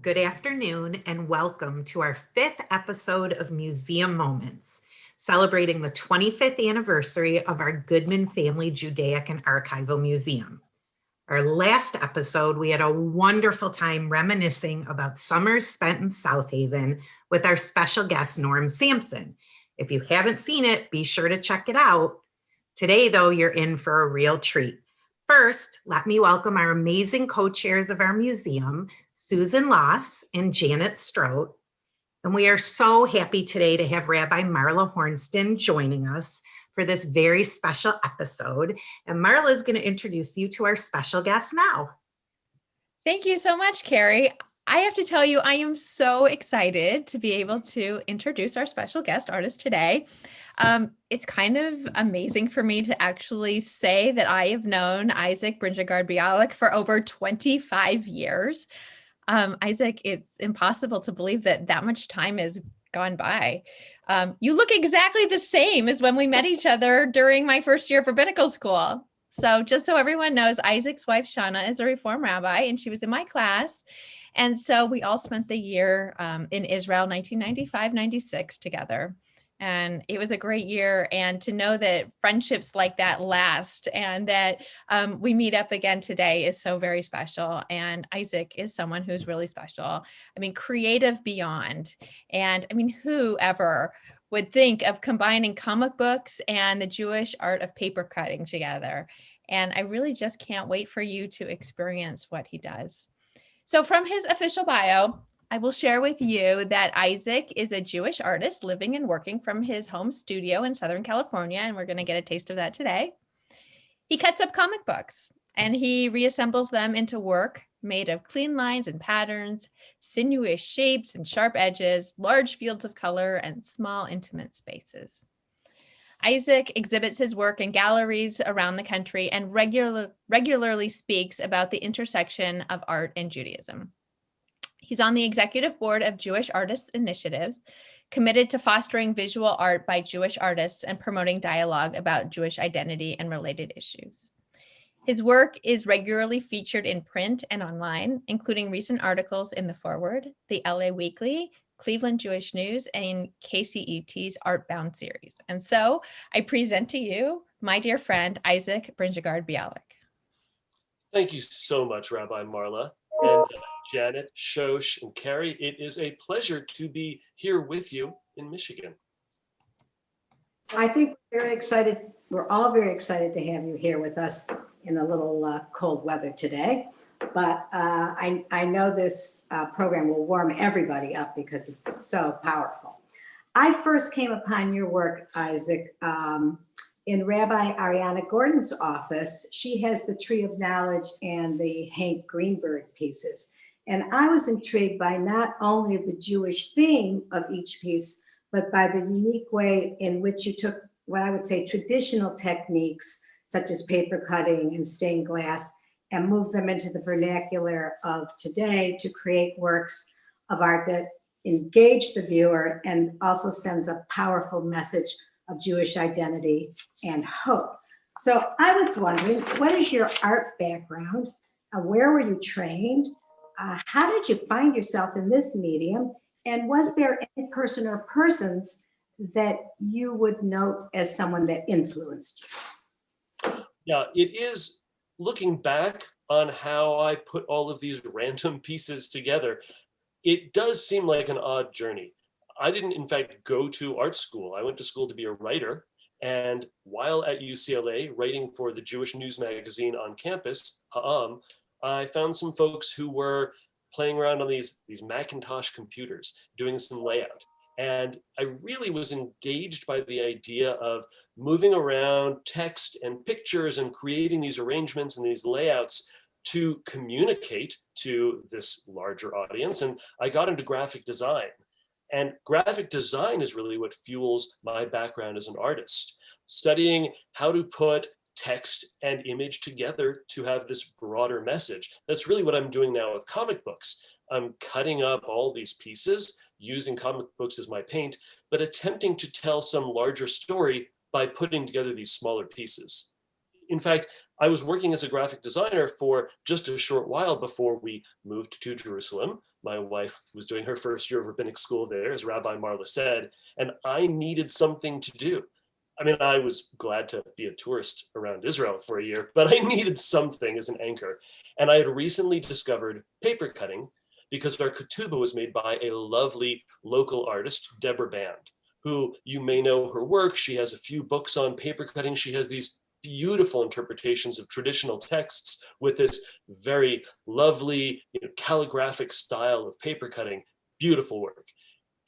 good afternoon, and welcome to our 5th episode of Museum Moments, celebrating the 25th anniversary of our Goodman Family Judaic and Archival Museum. Our last episode, we had a wonderful time reminiscing about summers spent in South Haven with our special guest, Norm Sampson. If you haven't seen it, be sure to check it out. Today, though, you're in for a real treat. First, let me welcome our amazing co-chairs of our museum, Susan Loss and Janet Strout. And we are so happy today to have Rabbi Marla Hornston joining us for this very special episode. And Marla is going to introduce you to our special guest now. Thank you so much, Carrie. I have to tell you, I am so excited to be able to introduce our special guest artist today. It's kind of amazing for me to actually say that I have known Isaac Brynjegard-Bialik for over 25 years. Isaac, it's impossible to believe that much time has gone by. You look exactly the same as when we met each other during my first year of rabbinical school. So just so everyone knows, Isaac's wife, Shana, is a Reform rabbi, and she was in my class. And so we all spent the year in Israel, 1995-96 together. And it was a great year. And to know that friendships like that last and that we meet up again today is so very special. And Isaac is someone who's really special. I mean, creative beyond. And I mean, whoever would think of combining comic books and the Jewish art of paper cutting together. And I really just can't wait for you to experience what he does. So from his official bio, I will share with you that Isaac is a Jewish artist living and working from his home studio in Southern California, and we're going to get a taste of that today. He cuts up comic books, and he reassembles them into work made of clean lines and patterns, sinuous shapes and sharp edges, large fields of color, and small, intimate spaces. Isaac exhibits his work in galleries around the country and regularly speaks about the intersection of art and Judaism. He's on the executive board of Jewish Artists Initiatives, committed to fostering visual art by Jewish artists and promoting dialogue about Jewish identity and related issues. His work is regularly featured in print and online, including recent articles in The Forward, the LA Weekly, Cleveland Jewish News, and KCET's Artbound series. And so I present to you my dear friend, Isaac Brynjegard-Bialik. Thank you so much, Rabbi Marla. And Janet, Shosh, and Carrie, it is a pleasure to be here with you in Michigan. I think we're very excited. We're all very excited to have you here with us in a little cold weather today. But I know this program will warm everybody up because it's so powerful. I first came upon your work, Isaac, in Rabbi Ariana Gordon's office. She has the Tree of Knowledge and the Hank Greenberg pieces. And I was intrigued by not only the Jewish theme of each piece, but by the unique way in which you took what I would say traditional techniques, such as paper cutting and stained glass, and moved them into the vernacular of today to create works of art that engage the viewer and also sends a powerful message of Jewish identity and hope. So I was wondering, what is your art background? Where were you trained? How did you find yourself in this medium? And was there any person or persons that you would note as someone that influenced you? Yeah, it is looking back on how I put all of these random pieces together. It does seem like an odd journey. I didn't, in fact, go to art school. I went to school to be a writer. And while at UCLA, writing for the Jewish news magazine on campus, Ha'am, I found some folks who were playing around on these Macintosh computers, doing some layout. And I really was engaged by the idea of moving around text and pictures and creating these arrangements and these layouts to communicate to this larger audience. And I got into graphic design. And graphic design is really what fuels my background as an artist, studying how to put text and image together to have this broader message. That's really what I'm doing now with comic books. I'm cutting up all these pieces, using comic books as my paint, but attempting to tell some larger story by putting together these smaller pieces. In fact, I was working as a graphic designer for just a short while before we moved to Jerusalem. My wife was doing her first year of rabbinic school there, as Rabbi Marla said, and I needed something to do. I mean, I was glad to be a tourist around Israel for a year, but I needed something as an anchor. And I had recently discovered paper cutting because our ketubah was made by a lovely local artist, Deborah Band, who you may know her work. She has a few books on paper cutting. She has these beautiful interpretations of traditional texts with this very lovely, calligraphic style of paper cutting. Beautiful work.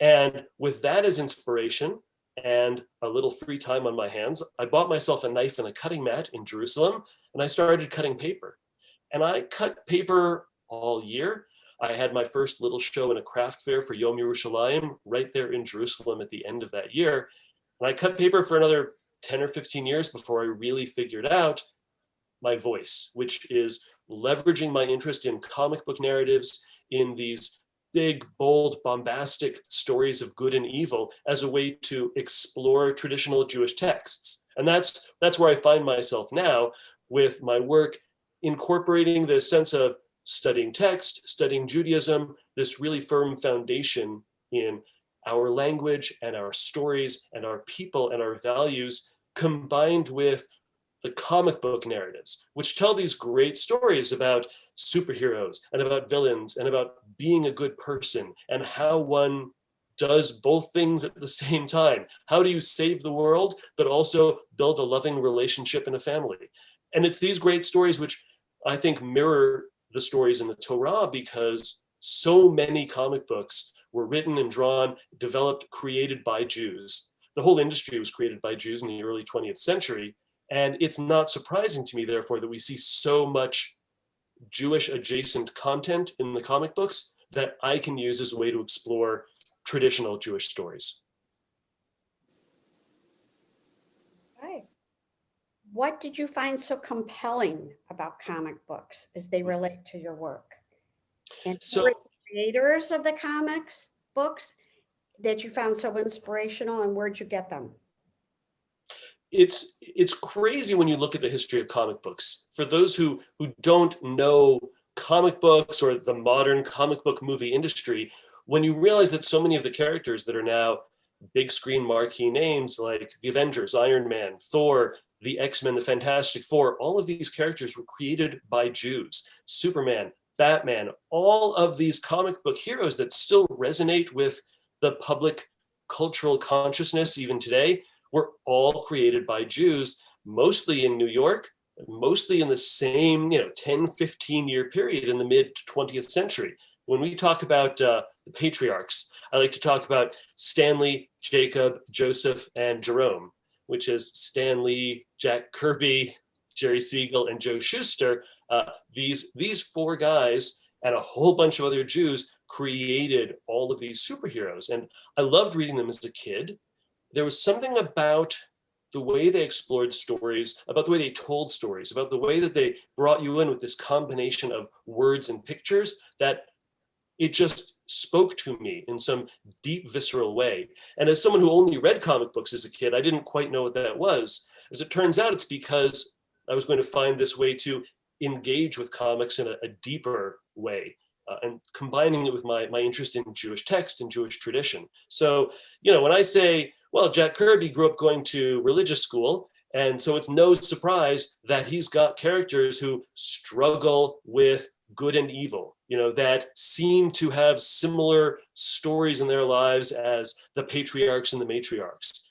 And with that as inspiration and a little free time on my hands, I bought myself a knife and a cutting mat in Jerusalem, and I started cutting paper. And I cut paper all year. I had my first little show in a craft fair for Yom Yerushalayim right there in Jerusalem at the end of that year. And I cut paper for another 10 or 15 years before I really figured out my voice, which is leveraging my interest in comic book narratives, in these big, bold, bombastic stories of good and evil as a way to explore traditional Jewish texts. And that's where I find myself now with my work, incorporating the sense of studying text, studying Judaism, this really firm foundation in our language and our stories and our people and our values, combined with the comic book narratives, which tell these great stories about superheroes and about villains and about being a good person and how one does both things at the same time. How do you save the world, but also build a loving relationship in a family? And it's these great stories which I think mirror the stories in the Torah, because so many comic books were written and drawn, developed, created by Jews. The whole industry was created by Jews in the early 20th century. And it's not surprising to me, therefore, that we see so much Jewish adjacent content in the comic books that I can use as a way to explore traditional Jewish stories. Right. What did you find so compelling about comic books as they relate to your work? And who were the creators of the comics books that you found so inspirational, and where'd you get them? It's crazy when you look at the history of comic books. For those who don't know comic books or the modern comic book movie industry, when you realize that so many of the characters that are now big screen marquee names like the Avengers, Iron Man, Thor, the X-Men, the Fantastic Four, all of these characters were created by Jews. Superman, Batman, all of these comic book heroes that still resonate with the public cultural consciousness even today were all created by Jews, mostly in New York, mostly in the same 10, 15-year period in the mid 20th century. When we talk about the patriarchs, I like to talk about Stanley, Jacob, Joseph, and Jerome, which is Stan Lee, Jack Kirby, Jerry Siegel, and Joe Shuster. These four guys and a whole bunch of other Jews created all of these superheroes. And I loved reading them as a kid. There was something about the way they explored stories, about the way they told stories, about the way that they brought you in with this combination of words and pictures, that it just spoke to me in some deep, visceral way. And as someone who only read comic books as a kid, I didn't quite know what that was. As it turns out, it's because I was going to find this way to engage with comics in a deeper way, and combining it with my interest in Jewish text and Jewish tradition. So, when I say, well, Jack Kirby grew up going to religious school, and so it's no surprise that he's got characters who struggle with good and evil, that seem to have similar stories in their lives as the patriarchs and the matriarchs.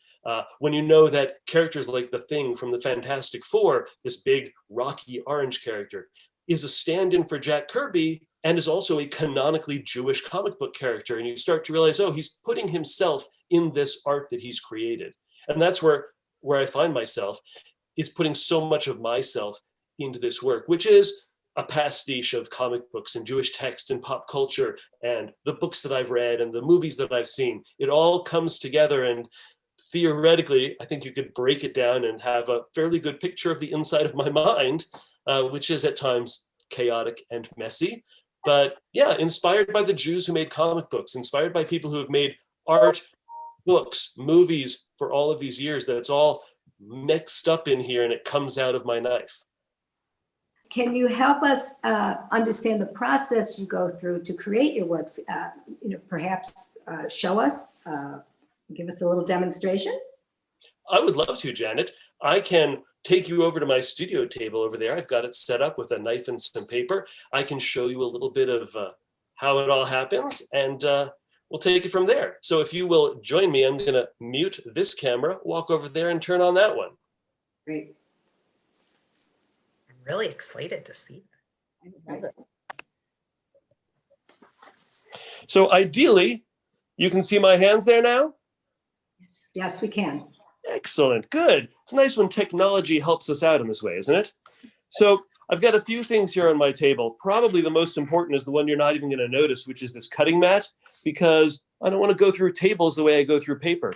When you know that characters like the Thing from the Fantastic Four, this big rocky orange character, is a stand-in for Jack Kirby and is also a canonically Jewish comic book character, and you start to realize, oh, he's putting himself in this arc that he's created. And that's where I find myself, is putting so much of myself into this work, which is a pastiche of comic books and Jewish text and pop culture and the books that I've read and the movies that I've seen. It all comes together, and theoretically, I think you could break it down and have a fairly good picture of the inside of my mind, which is at times chaotic and messy. But yeah, inspired by the Jews who made comic books, inspired by people who have made art, books, movies for all of these years, that it's all mixed up in here and it comes out of my knife. can you help us understand the process you go through to create your works? Perhaps show us, give us a little demonstration. I would love to, Janet. I can take you over to my studio table over there. I've got it set up with a knife and some paper. I can show you a little bit of how it all happens, and we'll take it from there. So if you will join me, I'm going to mute this camera, walk over there, and turn on that one. Great. I'm really excited to see that. I love it. So ideally, you can see my hands there now? Yes, we can. Excellent, good. It's nice when technology helps us out in this way, isn't it? So I've got a few things here on my table. Probably the most important is the one you're not even going to notice, which is this cutting mat, because I don't want to go through tables the way I go through paper.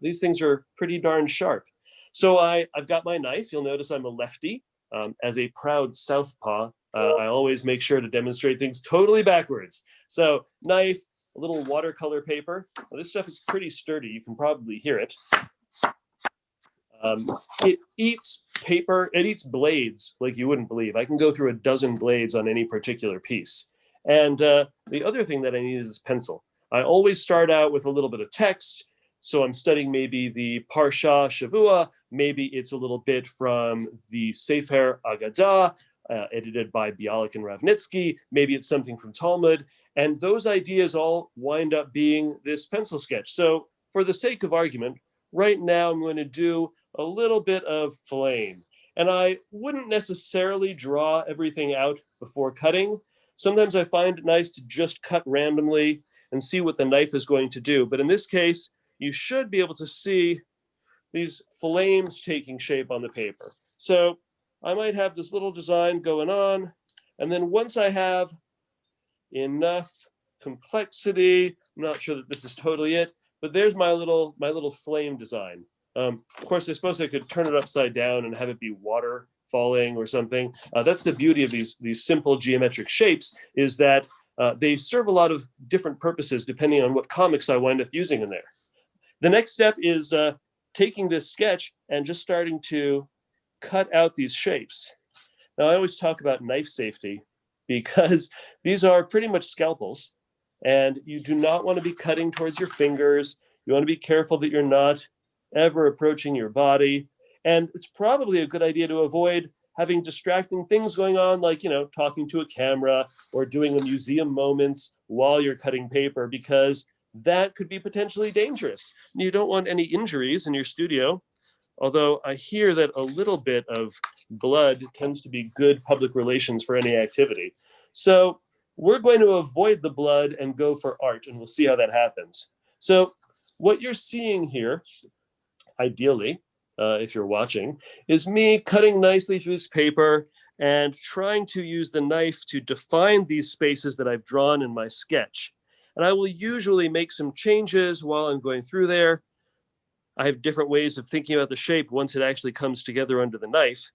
These things are pretty darn sharp. So I've got my knife. You'll notice I'm a lefty. As a proud southpaw, I always make sure to demonstrate things totally backwards. So knife, a little watercolor paper. Now, this stuff is pretty sturdy. You can probably hear it. It eats paper, it eats blades like you wouldn't believe. I can go through a dozen blades on any particular piece. And the other thing that I need is this pencil. I always start out with a little bit of text. So I'm studying maybe the Parsha Shavua, maybe it's a little bit from the Sefer Agadah, edited by Bialik and Ravnitsky, maybe it's something from Talmud, and those ideas all wind up being this pencil sketch. So for the sake of argument, right now I'm going to do a little bit of flame. And I wouldn't necessarily draw everything out before cutting. Sometimes I find it nice to just cut randomly and see what the knife is going to do. But in this case, you should be able to see these flames taking shape on the paper. So I might have this little design going on. And then once I have enough complexity, I'm not sure that this is totally it, but there's my little flame design. Of course, I suppose I could turn it upside down and have it be water falling or something. That's the beauty of these simple geometric shapes, is that they serve a lot of different purposes depending on what comics I wind up using in there. The next step is taking this sketch and just starting to cut out these shapes. Now, I always talk about knife safety because these are pretty much scalpels, and you do not want to be cutting towards your fingers. You want to be careful that you're not ever approaching your body. And it's probably a good idea to avoid having distracting things going on, like, talking to a camera or doing a museum moments while you're cutting paper, because that could be potentially dangerous. You don't want any injuries in your studio, although I hear that a little bit of blood tends to be good public relations for any activity. So we're going to avoid the blood and go for art, and we'll see how that happens. So what you're seeing here, ideally, if you're watching, is me cutting nicely through this paper and trying to use the knife to define these spaces that I've drawn in my sketch. And I will usually make some changes while I'm going through there. I have different ways of thinking about the shape once it actually comes together under the knife.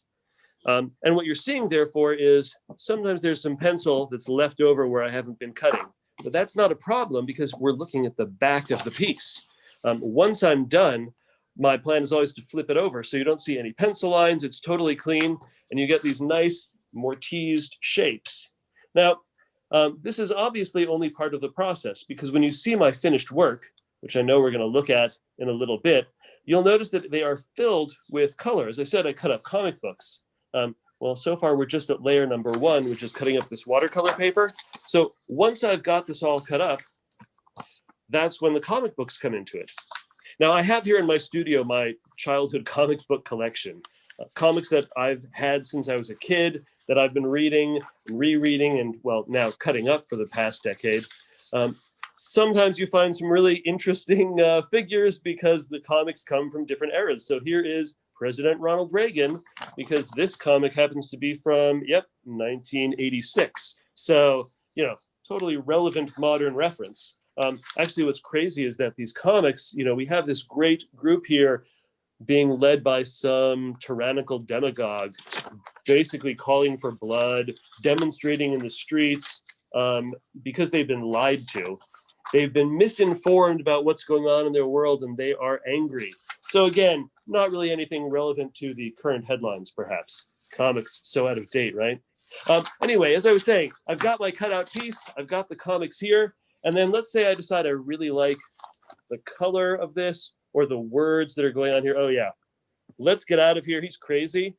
And what you're seeing, therefore, is sometimes there's some pencil that's left over where I haven't been cutting. But that's not a problem because we're looking at the back of the piece. Once I'm done, my plan is always to flip it over so you don't see any pencil lines. It's totally clean, and you get these nice mortised shapes. Now, this is obviously only part of the process, because when you see my finished work, which I know we're going to look at in a little bit, you'll notice that they are filled with color. As I said, I cut up comic books. Well, so far we're just at layer number 1, which is cutting up this watercolor paper. So once I've got this all cut up, that's when the comic books come into it. Now, I have here in my studio my childhood comic book collection, comics that I've had since I was a kid, that I've been reading and rereading and, well, now cutting up for the past decade. Sometimes you find some really interesting figures because the comics come from different eras. So here is President Ronald Reagan, because this comic happens to be from, 1986. So, totally relevant modern reference. Actually, what's crazy is that these comics, we have this great group here being led by some tyrannical demagogue, basically calling for blood, demonstrating in the streets because they've been lied to. They've been misinformed about what's going on in their world, and they are angry. So again, not really anything relevant to the current headlines, perhaps. Comics so out of date, right? Anyway, as I was saying, I've got my cutout piece, I've got the comics here, and then let's say I decide I really like the color of this or the words that are going on here. Oh yeah, let's get out of here. He's crazy.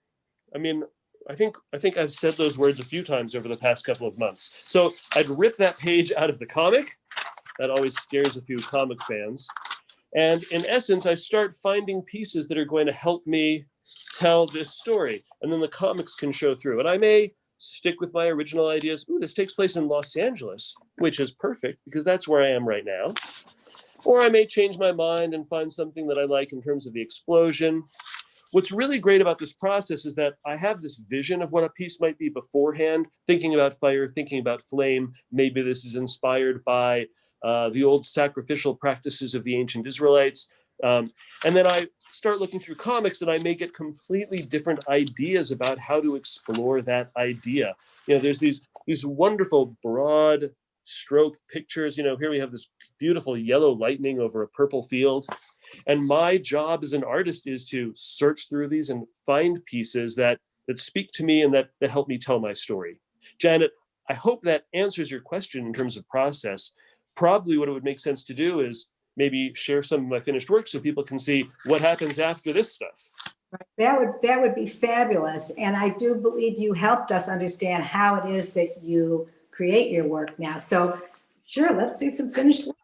I mean, I think I've said those words a few times over the past couple of months. So I'd rip that page out of the comic. That always scares a few comic fans. And in essence, I start finding pieces that are going to help me tell this story. And then the comics can show through. And I may stick with my original ideas. Ooh, this takes place in Los Angeles, which is perfect because that's where I am right now. Or I may change my mind and find something that I like in terms of the explosion. What's really great about this process is that I have this vision of what a piece might be beforehand, thinking about fire, thinking about flame. Maybe this is inspired by the old sacrificial practices of the ancient Israelites. And then I start looking through comics and I may get completely different ideas about how to explore that idea. You know, there's these wonderful broad stroke pictures. You know, here we have this beautiful yellow lightning over a purple field. And my job as an artist is to search through these and find pieces that speak to me and that help me tell my story. Janet, I hope that answers your question in terms of process. Probably what it would make sense to do is maybe share some of my finished work so people can see what happens after this stuff. That would be fabulous. And I do believe you helped us understand how it is that you create your work now. So sure, let's see some finished work.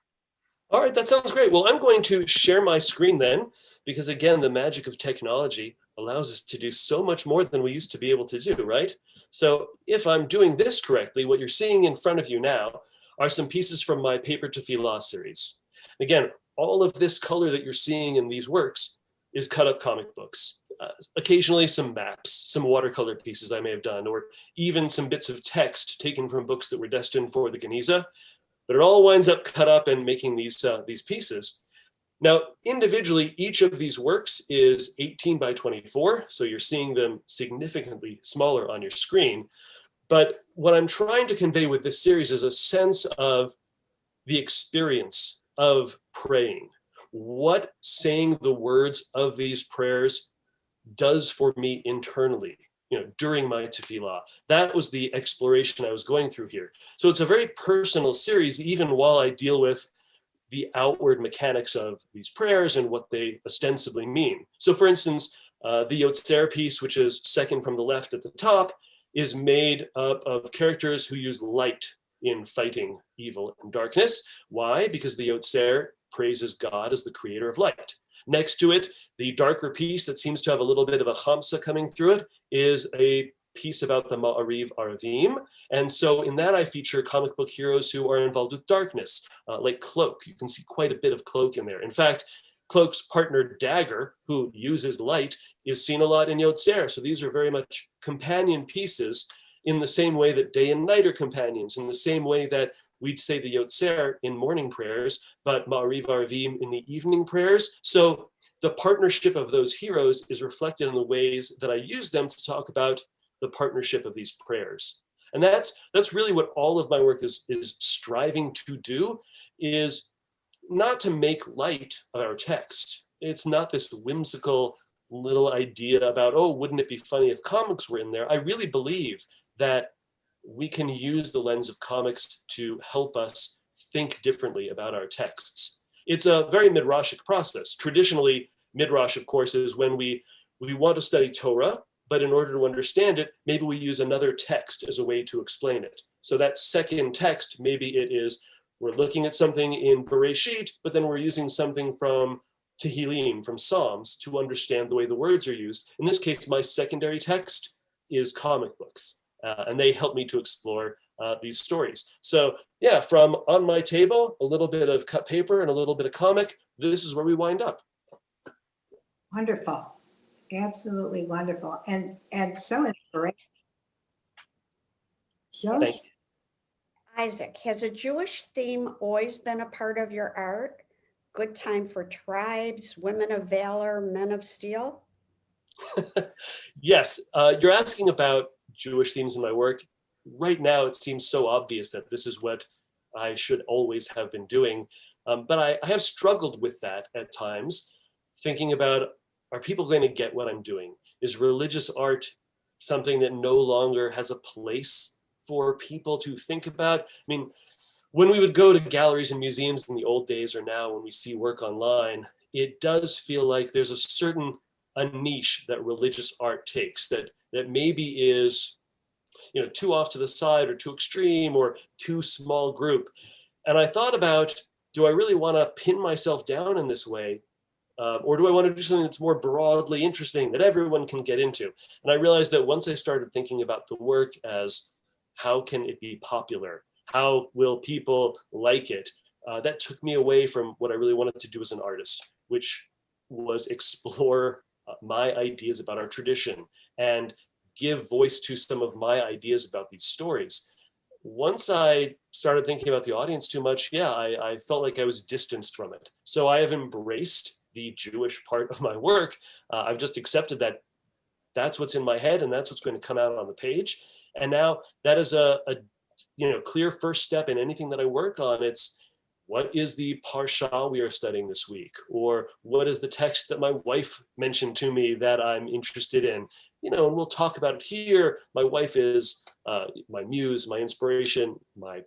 All right, that sounds great. Well, I'm going to share my screen then, because again, the magic of technology allows us to do so much more than we used to be able to do, right? So if I'm doing this correctly, what you're seeing in front of you now are some pieces from my Paper to Philosophia series. Again, all of this color that you're seeing in these works is cut up comic books. Occasionally some maps, some watercolor pieces I may have done, or even some bits of text taken from books that were destined for the Geniza. But it all winds up cut up and making these pieces. Now, individually, each of these works is 18 by 24, so you're seeing them significantly smaller on your screen. But what I'm trying to convey with this series is a sense of the experience of praying. What saying the words of these prayers does for me internally. You know, during my tefillah. That was the exploration I was going through here. So it's a very personal series, even while I deal with the outward mechanics of these prayers and what they ostensibly mean. So for instance, the Yotzer piece, which is second from the left at the top, is made up of characters who use light in fighting evil and darkness. Why? Because the Yotzer praises God as the creator of light. Next to it, the darker piece that seems to have a little bit of a chamsa coming through it is a piece about the Ma'ariv Aravim. And so in that I feature comic book heroes who are involved with darkness, like Cloak. You can see quite a bit of Cloak in there. In fact, Cloak's partner Dagger, who uses light, is seen a lot in Yotzer. So these are very much companion pieces in the same way that day and night are companions, in the same way that we'd say the Yotzer in morning prayers, but Ma'ariv Aravim in the evening prayers. So the partnership of those heroes is reflected in the ways that I use them to talk about the partnership of these prayers. And that's really what all of my work is striving to do, is not to make light of our text. It's not this whimsical little idea about, oh, wouldn't it be funny if comics were in there? I really believe that we can use the lens of comics to help us think differently about our texts. It's a very midrashic process. Traditionally, midrash, of course, is when we want to study Torah, but in order to understand it, maybe we use another text as a way to explain it. So that second text, maybe it is, we're looking at something in Bereshit, but then we're using something from Tehillim, from Psalms, to understand the way the words are used. In this case, my secondary text is comic books, and they help me to explore these stories. So yeah, from on my table, a little bit of cut paper and a little bit of comic, this is where we wind up. Wonderful. Absolutely wonderful. And so inspirational. Josh? Thank you. Isaac, has a Jewish theme always been a part of your art? Good time for tribes, women of valor, men of steel? Yes, you're asking about Jewish themes in my work. Right now, it seems so obvious that this is what I should always have been doing. But I have struggled with that at times, thinking about, are people going to get what I'm doing? Is religious art something that no longer has a place for people to think about. I mean, when we would go to galleries and museums in the old days or now when we see work online, it does feel like there's a niche that religious art takes that maybe is, too off to the side or too extreme or too small group. And I thought about, do I really want to pin myself down in this way? Or do I want to do something that's more broadly interesting that everyone can get into? And I realized that once I started thinking about the work as how can it be popular? How will people like it? That took me away from what I really wanted to do as an artist, which was explore my ideas about our tradition and give voice to some of my ideas about these stories. Once I started thinking about the audience too much, I felt like I was distanced from it. So I have embraced the Jewish part of my work. I've just accepted that that's what's in my head and that's what's going to come out on the page. And now that is a clear first step in anything that I work on. It's what is the parsha we are studying this week? Or what is the text that my wife mentioned to me that I'm interested in? And we'll talk about it here. My wife is my muse, my inspiration, my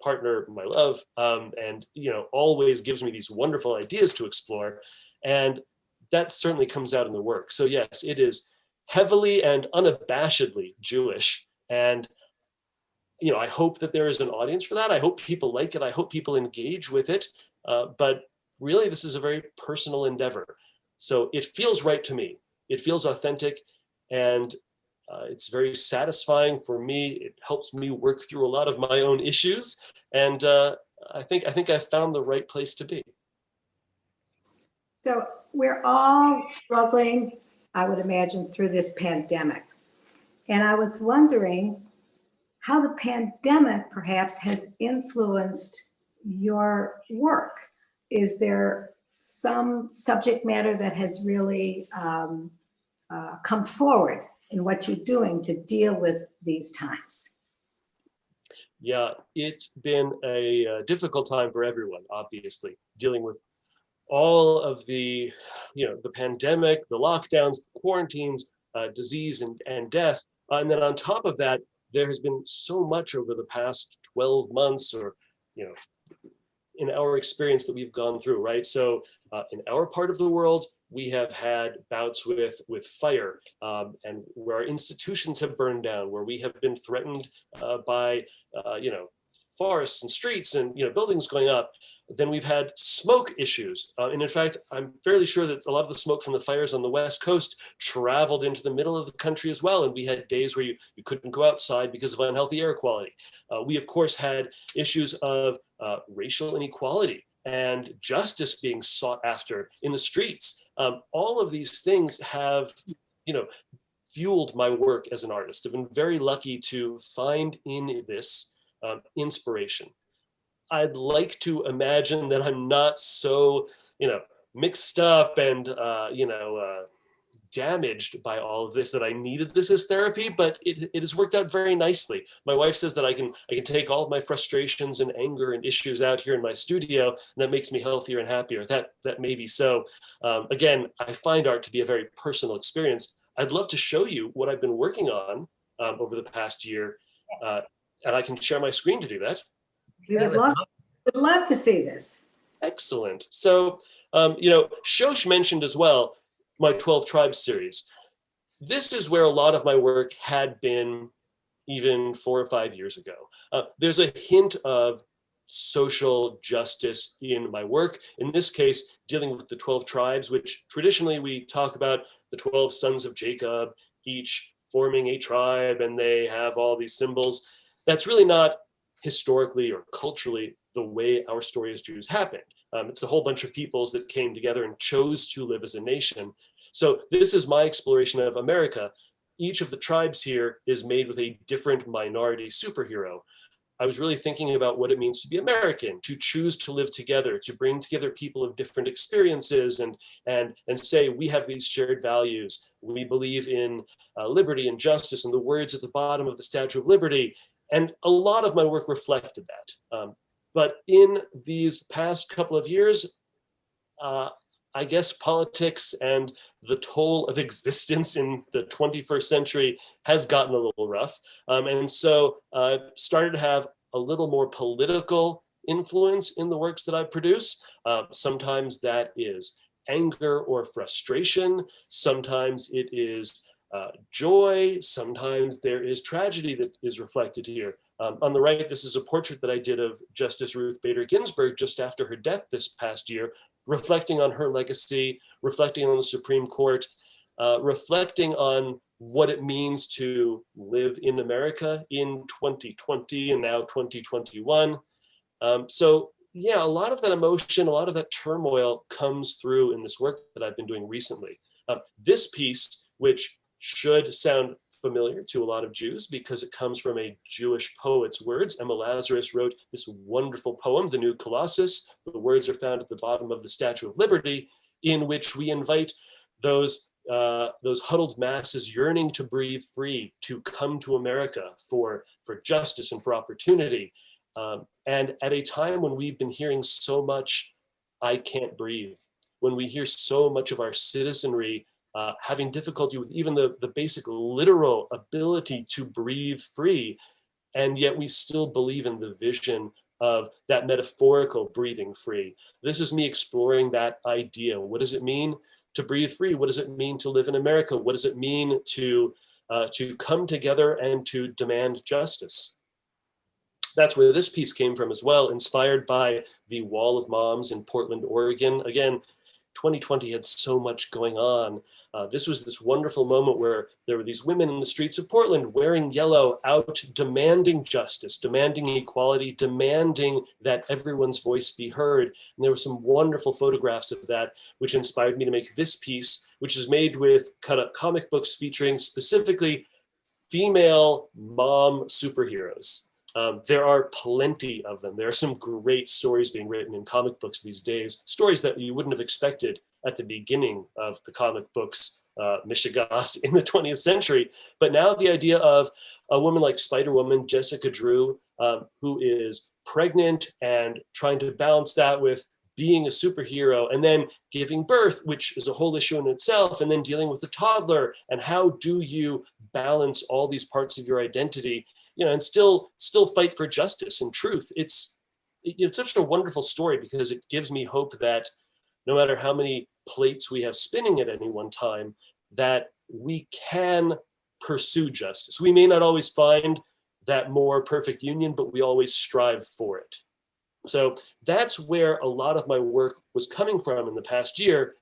partner, my love, and always gives me these wonderful ideas to explore. And that certainly comes out in the work. So yes, it is heavily and unabashedly Jewish. And I hope that there is an audience for that. I hope people like it. I hope people engage with it. But really, this is a very personal endeavor. So it feels right to me. It feels authentic. And it's very satisfying for me. It helps me work through a lot of my own issues. And I think I've found the right place to be. So we're all struggling, I would imagine, through this pandemic. And I was wondering how the pandemic perhaps has influenced your work. Is there some subject matter that has really come forward in what you're doing to deal with these times? Yeah, it's been a difficult time for everyone, obviously, dealing with all of the pandemic, the lockdowns, quarantines, disease and death. And then on top of that, there has been so much over the past 12 months or, in our experience that we've gone through, right? So in our part of the world, we have had bouts with fire and where our institutions have burned down, where we have been threatened by, forests and streets and, buildings going up. Then we've had smoke issues. And in fact, I'm fairly sure that a lot of the smoke from the fires on the West Coast traveled into the middle of the country as well. And we had days where you couldn't go outside because of unhealthy air quality. We, of course, had issues of racial inequality and justice being sought after in the streets. All of these things have, fueled my work as an artist. I've been very lucky to find in this inspiration. I'd like to imagine that I'm not so, mixed up and, damaged by all of this that I needed this as therapy, but it has worked out very nicely. My wife says that I can take all of my frustrations and anger and issues out here in my studio, and that makes me healthier and happier. That may be so. Again, I find art to be a very personal experience. I'd love to show you what I've been working on over the past year, and I can share my screen to do that. We would love to see this. Excellent. So, Shosh mentioned as well my 12 Tribes series. This is where a lot of my work had been even 4 or 5 years ago. There's a hint of social justice in my work. In this case, dealing with the 12 tribes, which traditionally we talk about the 12 sons of Jacob, each forming a tribe, and they have all these symbols. That's really not historically or culturally the way our story as Jews happened. It's a whole bunch of peoples that came together and chose to live as a nation. So this is my exploration of America. Each of the tribes here is made with a different minority superhero. I was really thinking about what it means to be American, to choose to live together, to bring together people of different experiences and say, we have these shared values. We believe in liberty and justice and the words at the bottom of the Statue of Liberty. And a lot of my work reflected that. But in these past couple of years, I I guess politics and the toll of existence in the 21st century has gotten a little rough. And so I started to have a little more political influence in the works that I produce. Sometimes that is anger or frustration. Sometimes it is joy. Sometimes there is tragedy that is reflected here. On the right, this is a portrait that I did of Justice Ruth Bader Ginsburg just after her death this past year, reflecting on her legacy, reflecting on the Supreme Court, reflecting on what it means to live in America in 2020 and now 2021. So yeah, a lot of that emotion, a lot of that turmoil comes through in this work that I've been doing recently. This piece, which should sound familiar to a lot of Jews because it comes from a Jewish poet's words. Emma Lazarus wrote this wonderful poem, The New Colossus. The words are found at the bottom of the Statue of Liberty, in which we invite those huddled masses yearning to breathe free, to come to America for justice and for opportunity. And at a time when we've been hearing so much, I can't breathe, when we hear so much of our citizenry having difficulty with even the basic literal ability to breathe free, and yet we still believe in the vision of that metaphorical breathing free. This is me exploring that idea. What does it mean to breathe free? What does it mean to live in America? What does it mean to come together and to demand justice? That's where this piece came from as well, inspired by the Wall of Moms in Portland, Oregon. Again, 2020 had so much going on. This was this wonderful moment where there were these women in the streets of Portland wearing yellow, out demanding justice, demanding equality, demanding that everyone's voice be heard. And there were some wonderful photographs of that, which inspired me to make this piece, which is made with cut-up comic books featuring specifically female mom superheroes. There are plenty of them. There are some great stories being written in comic books these days, stories that you wouldn't have expected at the beginning of the comic books mishigas in the 20th century. But now the idea of a woman like Spider-Woman, Jessica Drew, who is pregnant and trying to balance that with being a superhero and then giving birth, which is a whole issue in itself, and then dealing with a toddler, and how do you balance all these parts of your identity, and still fight for justice and truth. It's such a wonderful story because it gives me hope that no matter how many plates we have spinning at any one time, that we can pursue justice. We may not always find that more perfect union, but we always strive for it. So that's where a lot of my work was coming from in the past year.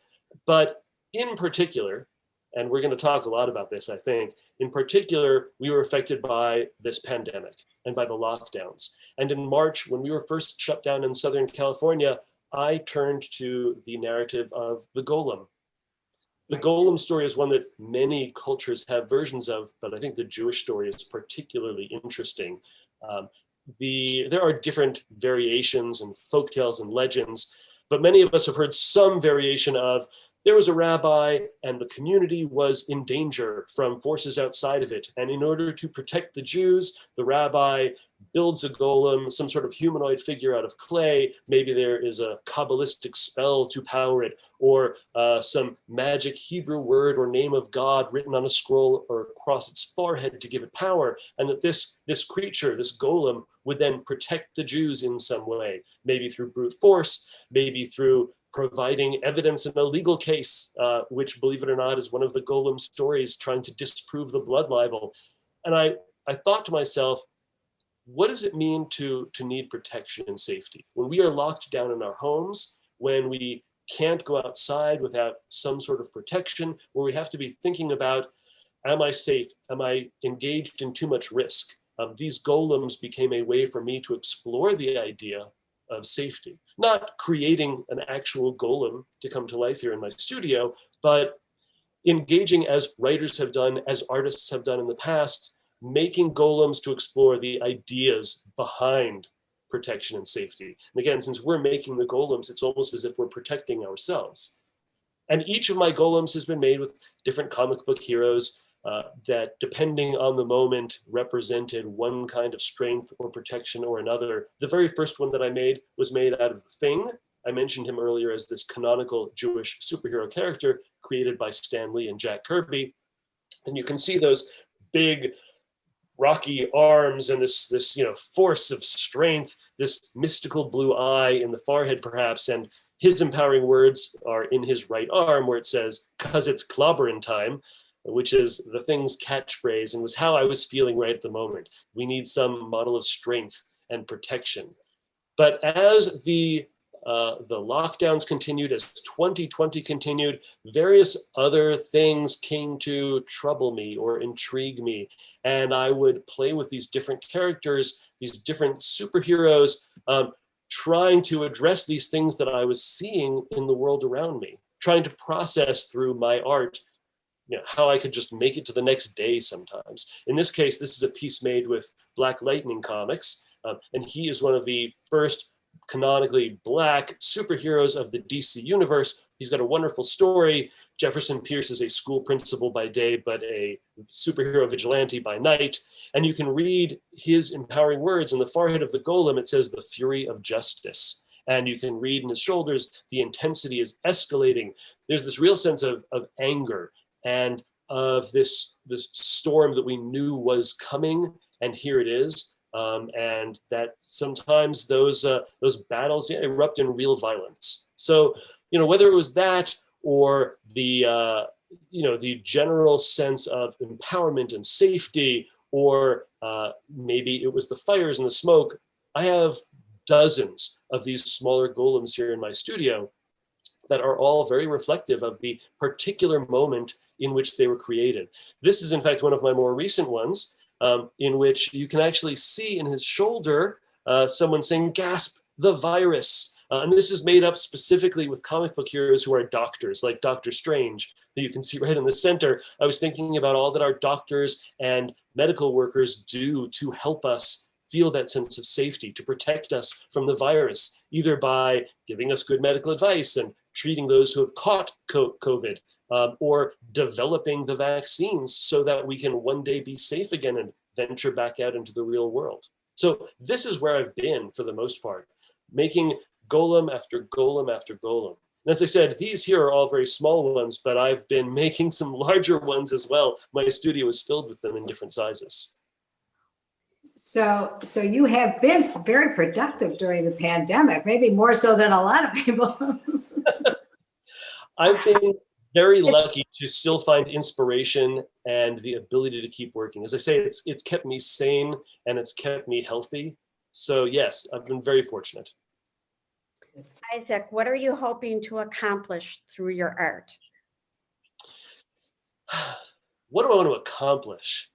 But in particular, and we're going to talk a lot about this, I think, in particular, we were affected by this pandemic and by the lockdowns. And in March, when we were first shut down in Southern California, I turned to the narrative of the golem. The golem story is one that many cultures have versions of, but I think the Jewish story is particularly interesting. There are different variations and folktales and legends, but many of us have heard some variation of there was a rabbi and the community was in danger from forces outside of it. And in order to protect the Jews, the rabbi builds a golem, some sort of humanoid figure out of clay. Maybe there is a Kabbalistic spell to power it, or some magic Hebrew word or name of God written on a scroll or across its forehead to give it power. And that this creature, this golem, would then protect the Jews in some way, maybe through brute force, maybe through providing evidence in a legal case, which, believe it or not, is one of the golem stories trying to disprove the blood libel. And I thought to myself, what does it mean to need protection and safety? When we are locked down in our homes, when we can't go outside without some sort of protection, where we have to be thinking about, am I safe? Am I engaged in too much risk? These golems became a way for me to explore the idea of safety, not creating an actual golem to come to life here in my studio, but engaging as writers have done, as artists have done in the past, making golems to explore the ideas behind protection and safety. And again, since we're making the golems, it's almost as if we're protecting ourselves. And each of my golems has been made with different comic book heroes that, depending on the moment, represented one kind of strength or protection or another. The very first one that I made was made out of The Thing, I mentioned him earlier as this canonical Jewish superhero character created by Stan Lee and Jack Kirby. And you can see those big rocky arms and this force of strength, this mystical blue eye in the forehead perhaps, and his empowering words are in his right arm where it says, "'Cause it's clobberin' time," which is the Thing's catchphrase and was how I was feeling right at the moment. We need some model of strength and protection. But as the lockdowns continued, as 2020 continued, various other things came to trouble me or intrigue me. And I would play with these different characters, these different superheroes, trying to address these things that I was seeing in the world around me, trying to process through my art, how I could just make it to the next day sometimes. In this case, this is a piece made with Black Lightning Comics, and he is one of the first canonically Black superheroes of the DC universe. He's got a wonderful story. Jefferson Pierce is a school principal by day, but a superhero vigilante by night. And you can read his empowering words in the forehead of the golem. It says, "The fury of justice." And you can read in his shoulders, the intensity is escalating. There's this real sense of anger and of this storm that we knew was coming, and here it is. And that sometimes those battles erupt in real violence. So, whether it was that or the general sense of empowerment and safety, or maybe it was the fires and the smoke, I have dozens of these smaller golems here in my studio that are all very reflective of the particular moment in which they were created. This is, in fact, one of my more recent ones, in which you can actually see in his shoulder someone saying, "Gasp, the virus." And this is made up specifically with comic book heroes who are doctors, like Dr. Strange, that you can see right in the center. I was thinking about all that our doctors and medical workers do to help us feel that sense of safety, to protect us from the virus, either by giving us good medical advice and treating those who have caught COVID, or developing the vaccines so that we can one day be safe again and venture back out into the real world. So this is where I've been for the most part, making golem after golem after golem. And as I said, these here are all very small ones, but I've been making some larger ones as well. My studio is filled with them in different sizes. So you have been very productive during the pandemic, maybe more so than a lot of people. I've been very lucky to still find inspiration and the ability to keep working. As I say, it's kept me sane and it's kept me healthy. So yes, I've been very fortunate. Isaac, what are you hoping to accomplish through your art? What do I want to accomplish?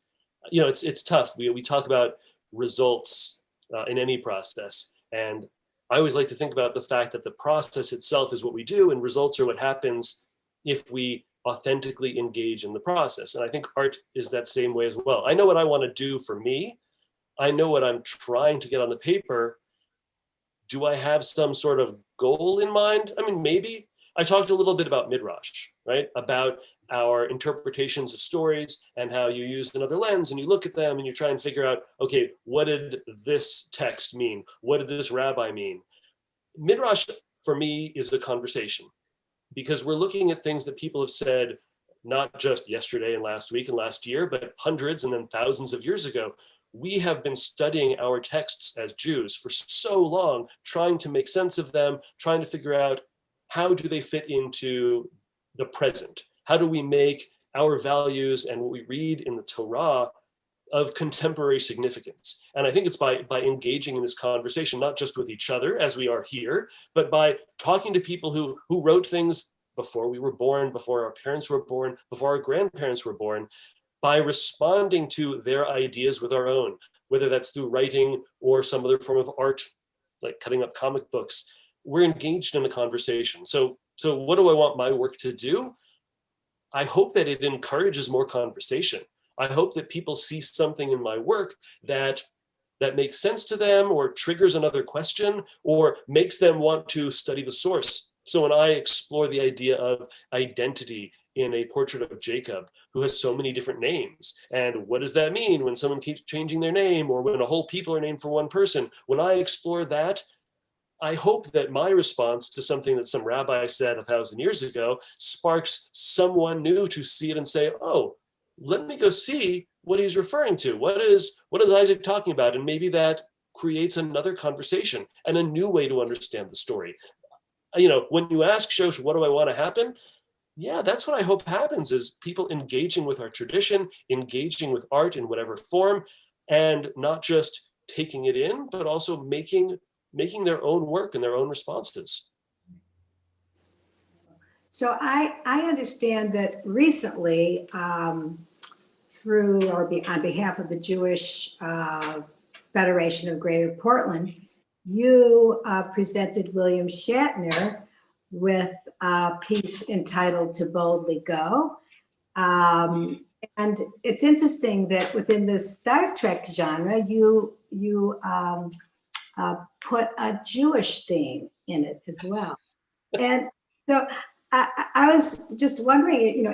It's tough. We talk about results in any process. And I always like to think about the fact that the process itself is what we do, and results are what happens if we authentically engage in the process. And I think art is that same way as well. I know what I want to do for me. I know what I'm trying to get on the paper. Do I have some sort of goal in mind? I mean, maybe. I talked a little bit about Midrash, right? About our interpretations of stories and how you use another lens and you look at them and you try and figure out, okay, what did this text mean? What did this rabbi mean? Midrash, for me, is a conversation, because we're looking at things that people have said, not just yesterday and last week and last year, but hundreds and then thousands of years ago. We have been studying our texts as Jews for so long, trying to make sense of them, trying to figure out how do they fit into the present? How do we make our values and what we read in the Torah of contemporary significance? And I think it's by engaging in this conversation, not just with each other as we are here, but by talking to people who wrote things before we were born, before our parents were born, before our grandparents were born, by responding to their ideas with our own, whether that's through writing or some other form of art, like cutting up comic books. We're engaged in a conversation. So what do I want my work to do? I hope that it encourages more conversation. I hope that people see something in my work that makes sense to them, or triggers another question, or makes them want to study the source. So when I explore the idea of identity in a portrait of Jacob, who has so many different names, and what does that mean when someone keeps changing their name, or when a whole people are named for one person? When I explore that, I hope that my response to something that some rabbi said 1,000 years ago sparks someone new to see it and say, oh, let me go see what he's referring to. What is Isaac talking about? And maybe that creates another conversation and a new way to understand the story. When you ask Shosh, what do I want to happen? Yeah, that's what I hope happens, is people engaging with our tradition, engaging with art in whatever form, and not just taking it in, but also making their own work and their own responses. So I understand that recently, through or on behalf of the Jewish Federation of Greater Portland, you presented William Shatner with a piece entitled "To Boldly Go." And it's interesting that within the Star Trek genre, you put a Jewish theme in it as well. And so I was just wondering,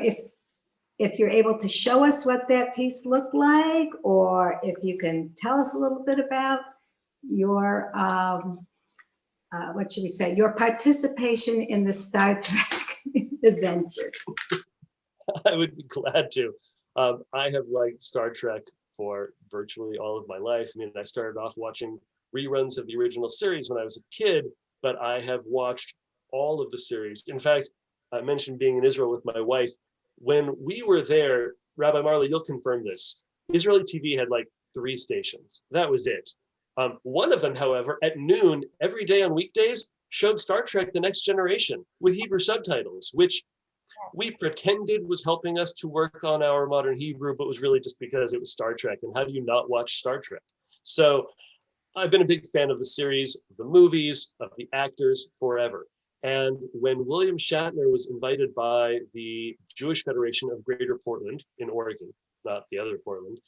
if you're able to show us what that piece looked like, or if you can tell us a little bit about your, what should we say, your participation in the Star Trek adventure. I would be glad to. I have liked Star Trek for virtually all of my life. I mean, I started off watching reruns of the original series when I was a kid, but I have watched all of the series. In fact, I mentioned being in Israel with my wife. When we were there, Rabbi Marley, you'll confirm this, Israeli TV had like 3 stations. That was it. One of them, however, at noon every day on weekdays, showed Star Trek: The Next Generation with Hebrew subtitles, which we pretended was helping us to work on our modern Hebrew, but was really just because it was Star Trek. And how do you not watch Star Trek? So I've been a big fan of the series, the movies, of the actors forever. And when William Shatner was invited by the Jewish Federation of Greater Portland in Oregon, not the other Portland,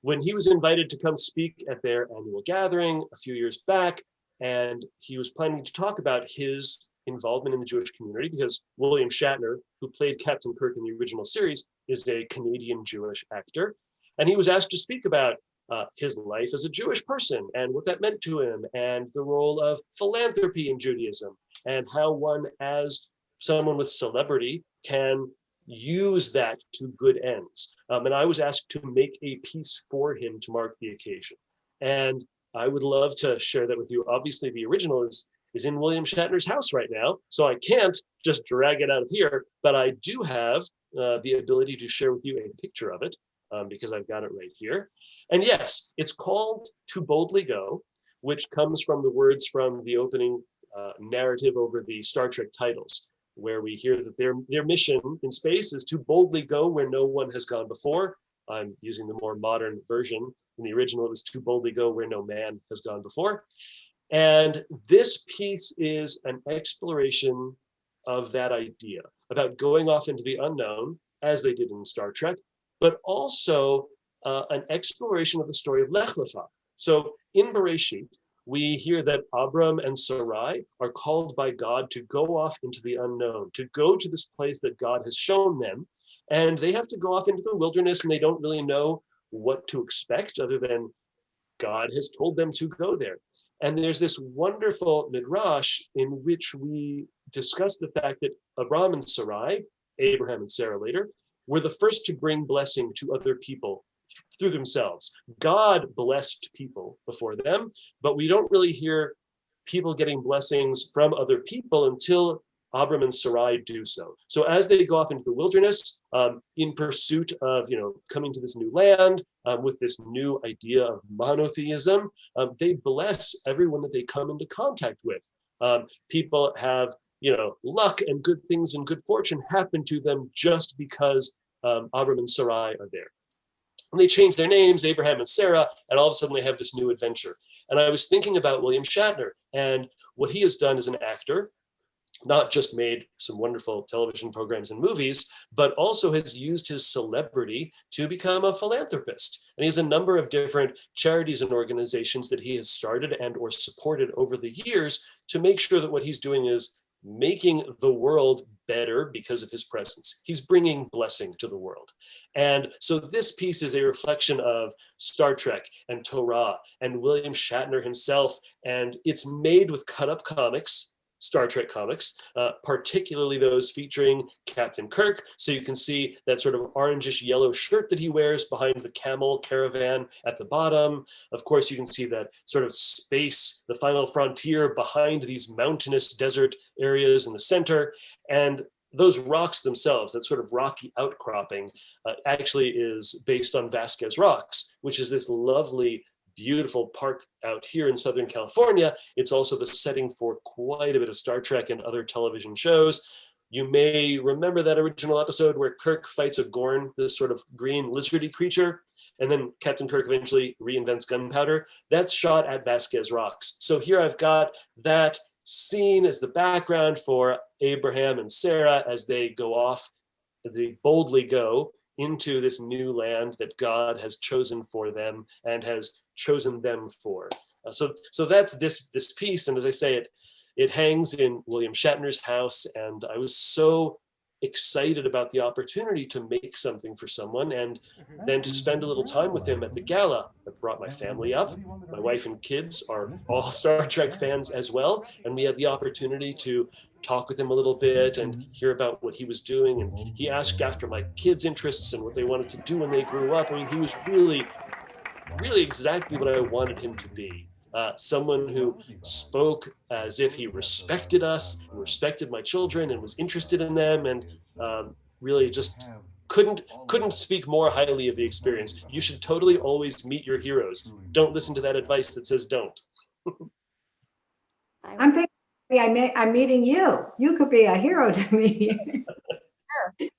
when he was invited to come speak at their annual gathering a few years back, and he was planning to talk about his involvement in the Jewish community, because William Shatner, who played Captain Kirk in the original series, is a Canadian Jewish actor. And he was asked to speak about his life as a Jewish person and what that meant to him, and the role of philanthropy in Judaism, and how one, as someone with celebrity, can use that to good ends. And I was asked to make a piece for him to mark the occasion. And I would love to share that with you. Obviously, the original is in William Shatner's house right now, so I can't just drag it out of here, but I do have the ability to share with you a picture of it, because I've got it right here. And yes, it's called "To Boldly Go," which comes from the words from the opening narrative over the Star Trek titles, where we hear that their mission in space is to boldly go where no one has gone before. I'm using the more modern version. In the original, it was "To boldly go where no man has gone before." And this piece is an exploration of that idea, about going off into the unknown, as they did in Star Trek, but also an exploration of the story of Lech Lecha. So in Bereshit, we hear that Abram and Sarai are called by God to go off into the unknown, to go to this place that God has shown them. And they have to go off into the wilderness, and they don't really know what to expect other than God has told them to go there. And there's this wonderful midrash in which we discuss the fact that Abram and Sarai, Abraham and Sarah later, were the first to bring blessing to other people through themselves. God blessed people before them, but we don't really hear people getting blessings from other people until Abram and Sarai do so. So as they go off into the wilderness, in pursuit of coming to this new land, with this new idea of monotheism, they bless everyone that they come into contact with. People have luck and good things and good fortune happen to them just because Abram and Sarai are there. And they change their names, Abraham and Sarah, and all of a sudden they have this new adventure. And I was thinking about William Shatner and what he has done as an actor, not just made some wonderful television programs and movies, but also has used his celebrity to become a philanthropist. And he has a number of different charities and organizations that he has started and or supported over the years to make sure that what he's doing is making the world better because of his presence. He's bringing blessing to the world. And so this piece is a reflection of Star Trek and Torah and William Shatner himself. And it's made with cut up comics, Star Trek comics, particularly those featuring Captain Kirk. So you can see that sort of orangish yellow shirt that he wears behind the camel caravan at the bottom. Of course, you can see that sort of space, the final frontier behind these mountainous desert areas in the center. And those rocks themselves, that sort of rocky outcropping, actually is based on Vasquez Rocks, which is this lovely, beautiful park out here in Southern California. It's also the setting for quite a bit of Star Trek and other television shows. You may remember that original episode where Kirk fights a Gorn, this sort of green lizardy creature, and then Captain Kirk eventually reinvents gunpowder. That's shot at Vasquez Rocks. So here I've got that scene as the background for Abraham and Sarah as they go off, they boldly go into this new land that God has chosen for them and has chosen them for. So that's this piece, and as I say, it hangs in William Shatner's house, and I was so excited about the opportunity to make something for someone and then to spend a little time with him at the gala. I brought my family up. My wife and kids are all Star Trek fans as well, and we had the opportunity to talk with him a little bit and hear about what he was doing. And he asked after my kids' interests and what they wanted to do when they grew up. I mean, he was really exactly what I wanted him to be. Someone who spoke as if he respected us, respected my children, and was interested in them, and really just couldn't speak more highly of the experience. You should totally always meet your heroes. Don't listen to that advice that says don't. I'm thinking I'm meeting you. You could be a hero to me. Sure.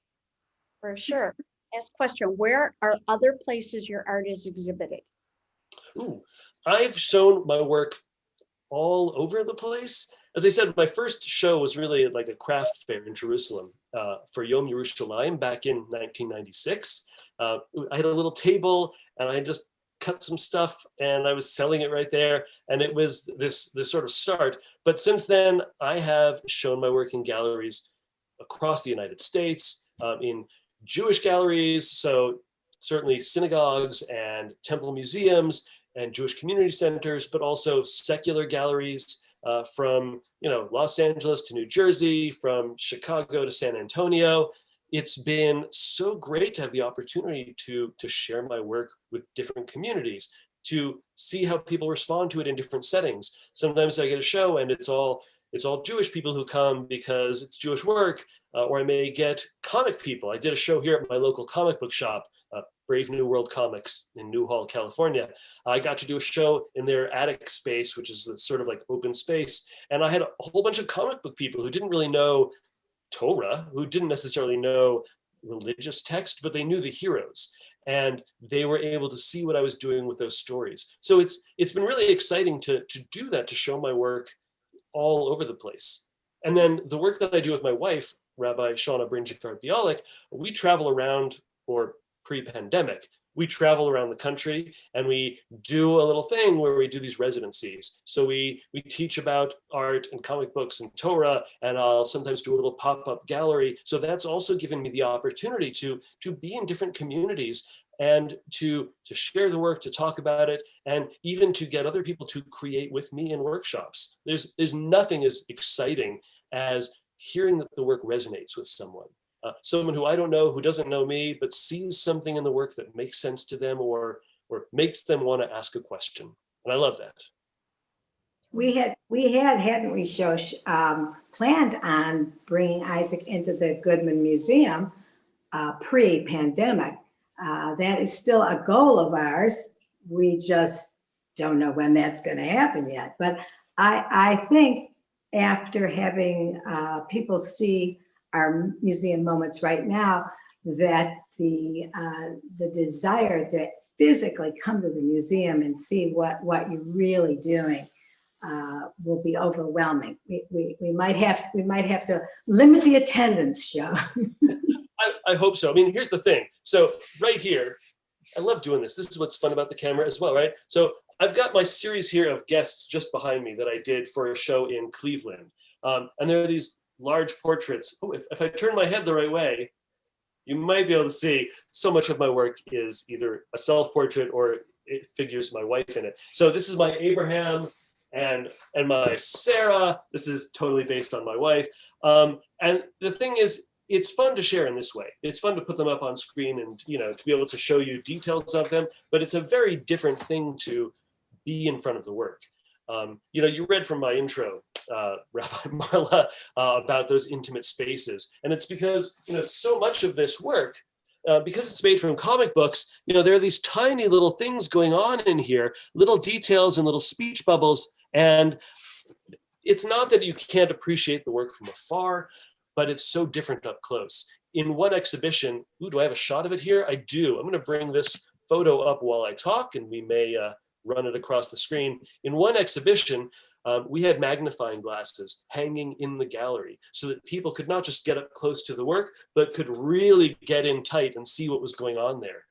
For sure. Last question, where are other places your art is exhibited? Ooh, I've shown my work all over the place. As I said, my first show was really like a craft fair in Jerusalem for Yom Yerushalayim back in 1996. I had a little table and I just cut some stuff and I was selling it right there. And it was this sort of start. But since then, I have shown my work in galleries across the United States, in Jewish galleries, so certainly synagogues and temple museums and Jewish community centers, but also secular galleries from Los Angeles to New Jersey, from Chicago to San Antonio. It's been so great to have the opportunity to share my work with different communities, to see how people respond to it in different settings. Sometimes I get a show and it's all Jewish people who come because it's Jewish work, or I may get comic people. I did a show here at my local comic book shop, Brave New World Comics in Newhall, California. I got to do a show in their attic space, which is sort of like open space. And I had a whole bunch of comic book people who didn't really know Torah, who didn't necessarily know religious text, but they knew the heroes. And they were able to see what I was doing with those stories. So it's been really exciting to do that, to show my work all over the place. And then the work that I do with my wife, Rabbi Shauna Brynjegard-Bialik, we travel around, or pre-pandemic, we travel around the country and we do a little thing where we do these residencies. So we teach about art and comic books and Torah, and I'll sometimes do a little pop-up gallery. So that's also given me the opportunity to be in different communities and to share the work, to talk about it, and even to get other people to create with me in workshops. There's nothing as exciting as hearing that the work resonates with someone. Someone who I don't know, who doesn't know me, but sees something in the work that makes sense to them or makes them want to ask a question. And I love that. We had, hadn't we, Shosh, planned on bringing Isaac into the Goodman Museum pre-pandemic. That is still a goal of ours. We just don't know when that's going to happen yet. But I think after having people see our museum moments right now, that the desire to physically come to the museum and see what you're really doing will be overwhelming. We might have to limit the attendance, show. I hope so. I mean, here's the thing. So right here, I love doing this. This is what's fun about the camera as well, right? So I've got my series here of guests just behind me that I did for a show in Cleveland. And there are these large portraits. Oh, if I turn my head the right way, you might be able to see so much of my work is either a self-portrait or it figures my wife in it. So this is my Abraham and my Sarah. This is totally based on my wife. And the thing is, it's fun to share in this way. It's fun to put them up on screen and, to be able to show you details of them, but it's a very different thing to be in front of the work. You read from my intro, Rabbi Marla, about those intimate spaces. And it's because, so much of this work, because it's made from comic books, there are these tiny little things going on in here, little details and little speech bubbles. And it's not that you can't appreciate the work from afar, but it's so different up close. In one exhibition, do I have a shot of it here? I do. I'm going to bring this photo up while I talk, and we may run it across the screen. In one exhibition, we had magnifying glasses hanging in the gallery so that people could not just get up close to the work, but could really get in tight and see what was going on there.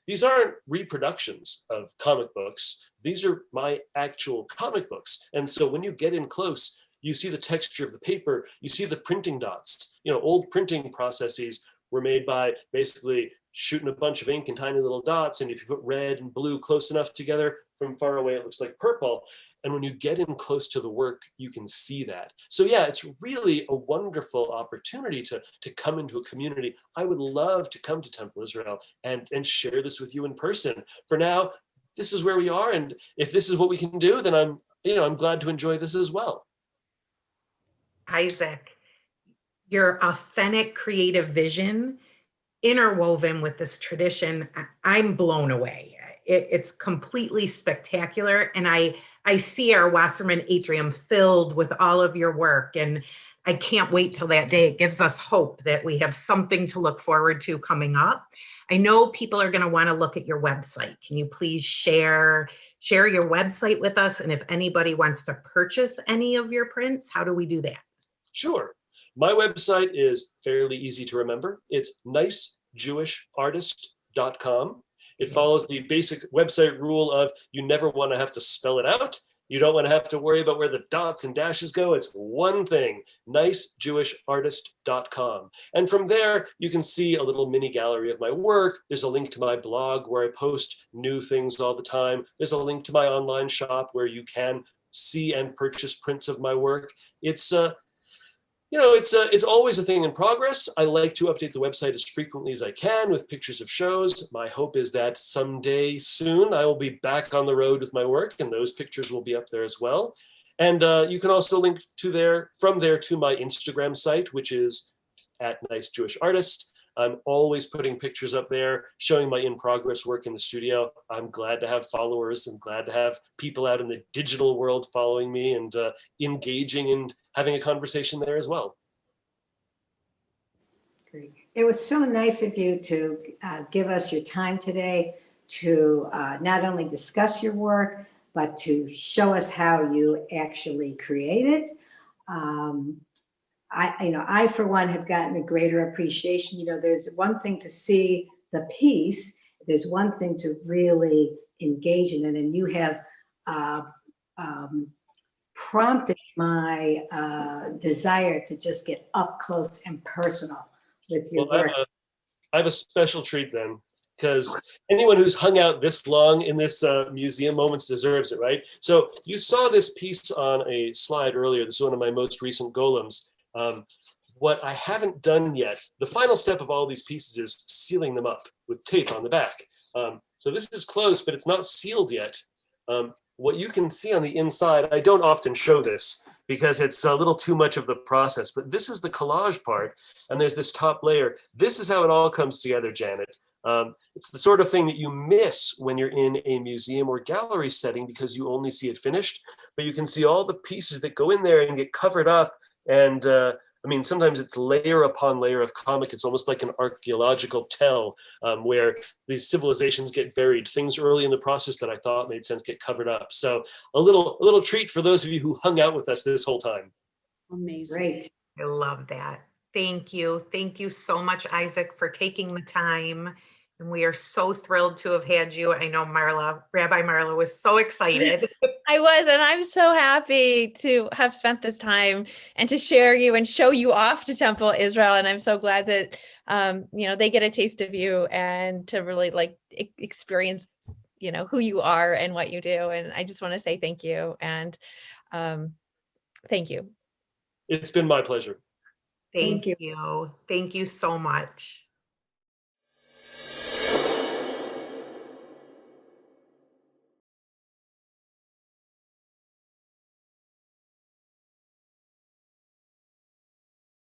These aren't reproductions of comic books. These are my actual comic books. And so when you get in close, you see the texture of the paper, you see the printing dots. Old printing processes were made by basically shooting a bunch of ink in tiny little dots. And if you put red and blue close enough together, from far away, it looks like purple. And when you get in close to the work, you can see that. So yeah, it's really a wonderful opportunity to come into a community. I would love to come to Temple Israel and share this with you in person. For now, this is where we are. And if this is what we can do, then I'm glad to enjoy this as well. Isaac, your authentic creative vision interwoven with this tradition, I'm blown away. It's completely spectacular. And I see our Wasserman Atrium filled with all of your work. And I can't wait till that day. It gives us hope that we have something to look forward to coming up. I know people are going to want to look at your website. Can you please share your website with us? And if anybody wants to purchase any of your prints, how do we do that? Sure. My website is fairly easy to remember. It's nicejewishartist.com. It follows the basic website rule of you never want to have to spell it out. You don't want to have to worry about where the dots and dashes go. It's one thing, nicejewishartist.com. And from there, you can see a little mini gallery of my work. There's a link to my blog where I post new things all the time. There's a link to my online shop where you can see and purchase prints of my work. It's always a thing in progress. I like to update the website as frequently as I can with pictures of shows. My hope is that someday soon I will be back on the road with my work and those pictures will be up there as well. And you can also link from there to my Instagram site, which is @nicejewishartist. I'm always putting pictures up there, showing my in-progress work in the studio. I'm glad to have followers and glad to have people out in the digital world following me and engaging and having a conversation there as well. Great. It was so nice of you to give us your time today to not only discuss your work, but to show us how you actually create it. I, for one, have gotten a greater appreciation. There's one thing to see the piece. There's one thing to really engage in it. And you have prompted my desire to just get up close and personal with your work. I have a special treat then, because anyone who's hung out this long in this museum moments deserves it, right? So you saw this piece on a slide earlier. This is one of my most recent golems. What I haven't done yet, the final step of all these pieces is sealing them up with tape on the back. So this is close, but it's not sealed yet. What you can see on the inside, I don't often show this because it's a little too much of the process, but this is the collage part, and there's this top layer. This is how it all comes together, Janet. It's the sort of thing that you miss when you're in a museum or gallery setting because you only see it finished, but you can see all the pieces that go in there and get covered up. And sometimes it's layer upon layer of comic. It's almost like an archaeological tell where these civilizations get buried. Things early in the process that I thought made sense get covered up. So a little treat for those of you who hung out with us this whole time. Amazing. Great. I love that. Thank you. Thank you so much, Isaac, for taking the time. And we are so thrilled to have had you. I know Rabbi Marla was so excited. I was, and I'm so happy to have spent this time and to share you and show you off to Temple Israel. And I'm so glad that they get a taste of you and to really like experience, who you are and what you do. And I just want to say thank you. And thank you. It's been my pleasure. Thank you. Thank you so much.